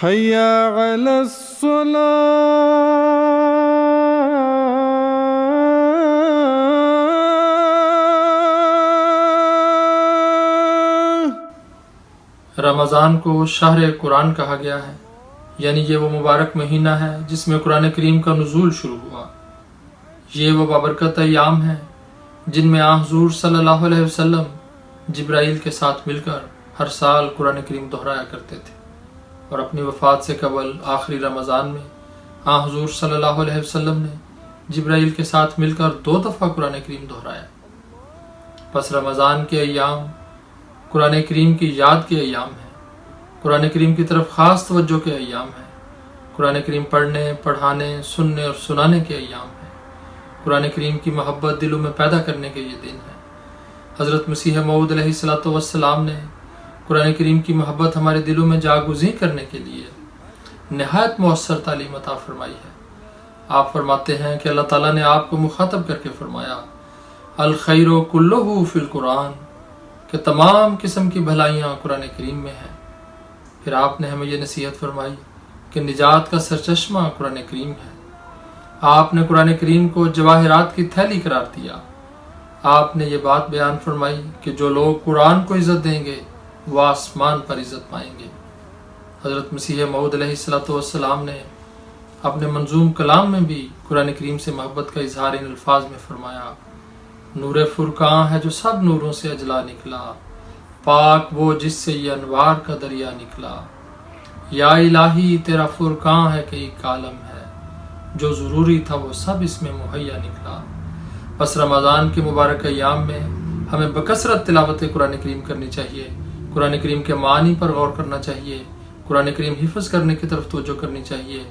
حي على الصلاة. رمضان کو شہر قرآن کہا گیا ہے، یعنی یہ وہ مبارک مہینہ ہے جس میں قرآن کریم کا نزول شروع ہوا۔ یہ وہ بابرکت ایام ہیں جن میں حضور صلی اللہ علیہ وسلم جبرائیل کے ساتھ مل کر ہر سال قرآن کریم دہرایا کرتے تھے، اور اپنی وفات سے قبل آخری رمضان میں حضور صلی اللہ علیہ وسلم نے جبرائیل کے ساتھ مل کر 2 دفعہ قرآن کریم دہرایا۔ پس رمضان کے ایام قرآن کریم کی یاد کے ایام ہیں، قرآن کریم کی طرف خاص توجہ کے ایام ہیں، قرآن کریم پڑھنے، پڑھانے، سننے اور سنانے کے ایام ہیں، قرآن کریم کی محبت دلوں میں پیدا کرنے کے یہ دن ہے۔ حضرت مسیح موعود علیہ السلام نے قرآن کریم کی محبت ہمارے دلوں میں جاگزیں کرنے کے لیے نہایت مؤثر تعلیم عطا فرمائی ہے۔ آپ فرماتے ہیں کہ اللہ تعالیٰ نے آپ کو مخاطب کر کے فرمایا، الخیر کلہ فی القرآن، کہ تمام قسم کی بھلائیاں قرآن کریم میں ہیں۔ پھر آپ نے ہمیں یہ نصیحت فرمائی کہ نجات کا سرچشمہ قرآن کریم ہے۔ آپ نے قرآن کریم کو جواہرات کی تھیلی قرار دیا۔ آپ نے یہ بات بیان فرمائی کہ جو لوگ قرآن کو عزت دیں گے وہ آسمان پر عزت پائیں گے۔ حضرت مسیح موعود علیہ السلام نے اپنے منظوم کلام میں بھی قرآن کریم سے محبت کا اظہار ان الفاظ میں فرمایا، نور فرقاں ہے جو سب نوروں سے اجلا نکلا، پاک وہ جس سے یہ انوار کا دریا نکلا، یا الہی تیرا فرقاں ہے کہ ایک عالم ہے، جو ضروری تھا وہ سب اس میں مہیا نکلا۔ پس رمضان کے مبارک ایام میں ہمیں بکثرت تلاوت قرآن کریم کرنی چاہیے، قرآن کریم کے معانی پر غور کرنا چاہیے، قرآن کریم حفظ کرنے کی طرف توجہ کرنی چاہیے،